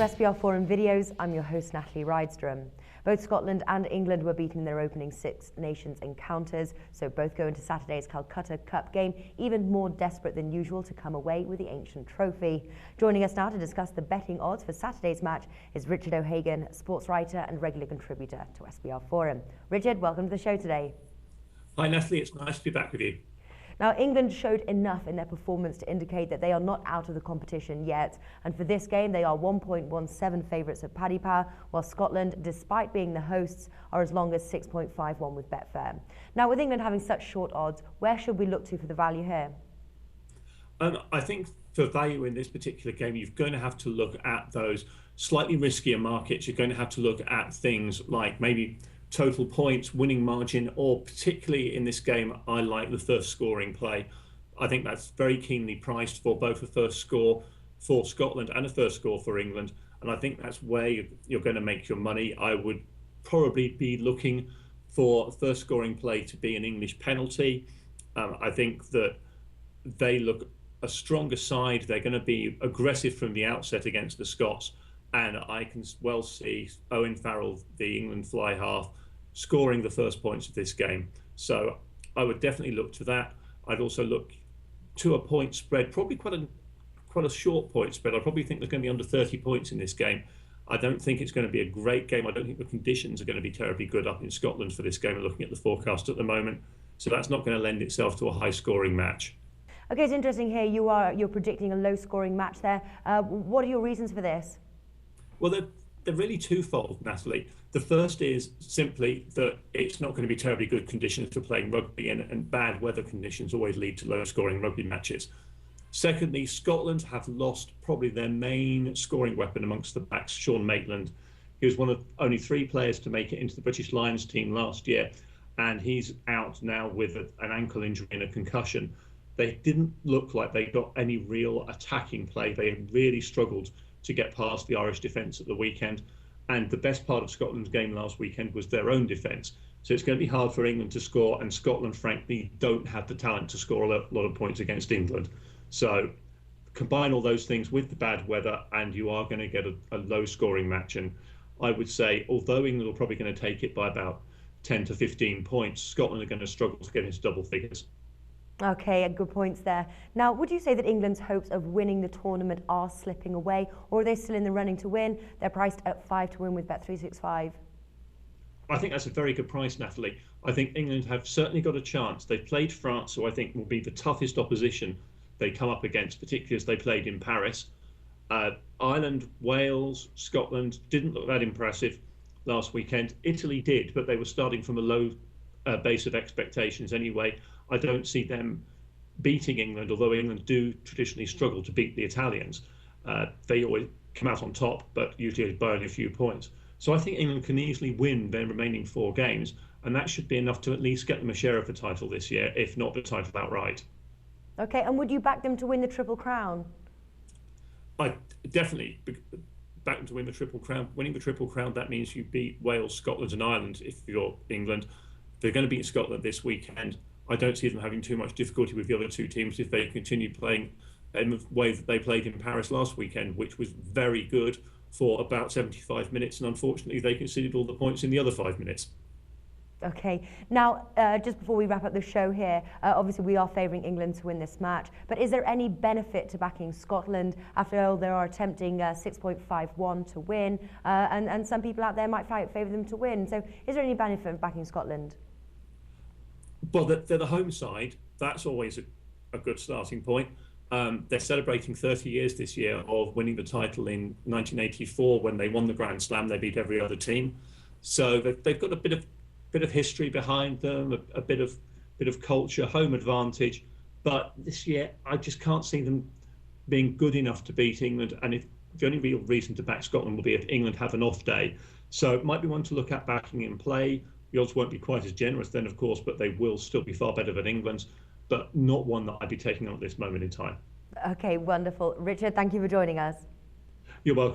SPR Forum Videos, I'm your host Natalie Rydstrom. Both Scotland and England were beaten in their opening Six Nations encounters, so both go into Saturday's Calcutta Cup game even more desperate than usual to come away with the ancient trophy. Joining us now to discuss the betting odds for Saturday's match is Richard O'Hagan, sports writer and regular contributor to SPR Forum. Richard, welcome to the show today. Hi Natalie, it's nice to be back with you. Now, England showed enough in their performance to indicate that they are not out of the competition yet. And for this game, they are 1.17 favourites at Paddy Power, while Scotland, despite being the hosts, are as long as 6.51 with Betfair. Now, with England having such short odds, where should we look to for the value here? I think for value in this particular game, you're going to have to look at those slightly riskier markets. You're going to have to look at things like maybe total points, winning margin, or particularly in this game, I like the first scoring play. I think that's very keenly priced for both a first score for Scotland and a first score for England. And I think that's where you're going to make your money. I would probably be looking for first scoring play to be an English penalty. I think that they look a stronger side. They're going to be aggressive from the outset against the Scots. And I can well see Owen Farrell, the England fly half, scoring the first points of this game. So I would definitely look to that. I'd also look to a point spread, probably quite a short point spread. I probably think there's going to be under 30 points in this game. I don't think it's going to be a great game. I don't think the conditions are going to be terribly good up in Scotland for this game. I'm looking at the forecast at the moment. So that's not going to lend itself to a high scoring match. Okay, it's interesting here. You're predicting a low scoring match there. What are your reasons for this? Well, they're really twofold, Natalie. The first is simply that it's not going to be terribly good conditions for playing rugby, and bad weather conditions always lead to low-scoring rugby matches. Secondly, Scotland have lost probably their main scoring weapon amongst the backs, Sean Maitland. He was one of only 3 players to make it into the British Lions team last year, and he's out now with an ankle injury and a concussion. They didn't look like they got any real attacking play. They really struggled to get past the Irish defence at the weekend. And the best part of Scotland's game last weekend was their own defence. So it's going to be hard for England to score, and Scotland, frankly, don't have the talent to score a lot of points against England. So combine all those things with the bad weather, and you are going to get a low-scoring match. And I would say, although England are probably going to take it by about 10 to 15 points, Scotland are going to struggle to get into double figures. Okay, good points there. Now, would you say that England's hopes of winning the tournament are slipping away, or are they still in the running to win? They're priced at 5 to win with Bet365. I think that's a very good price, Natalie. I think England have certainly got a chance. They've played France, who I think will be the toughest opposition they come up against, particularly as they played in Paris. Ireland, Wales, Scotland didn't look that impressive last weekend. Italy did, but they were starting from a low base of expectations anyway. I don't see them beating England, although England do traditionally struggle to beat the Italians. They always come out on top, but usually by only a few points. So I think England can easily win their remaining 4 games, and that should be enough to at least get them a share of the title this year, if not the title outright. Okay, and would you back them to win the Triple Crown? I definitely back them to win the Triple Crown. Winning the Triple Crown, that means you beat Wales, Scotland and Ireland if you're England. They're going to beat Scotland this weekend. I don't see them having too much difficulty with the other 2 teams if they continue playing in the way that they played in Paris last weekend, which was very good for about 75 minutes. And unfortunately, they conceded all the points in the other 5 minutes. Okay, now, just before we wrap up the show here, obviously we are favouring England to win this match, but is there any benefit to backing Scotland? After all, they are attempting 6.51 to win, and some people out there might favour them to win. So is there any benefit of backing Scotland? Well, they're the home side. That's always a good starting point. They're celebrating 30 years this year of winning the title in 1984 when they won the Grand Slam. They beat every other team. So they've got a bit of history behind them, a bit of culture, home advantage. But this year, I just can't see them being good enough to beat England. And if the only real reason to back Scotland will be if England have an off day. So it might be one to look at backing in play. The odds won't be quite as generous then, of course, but they will still be far better than England's, but not one that I'd be taking on at this moment in time. Okay, wonderful. Richard, thank you for joining us. You're welcome.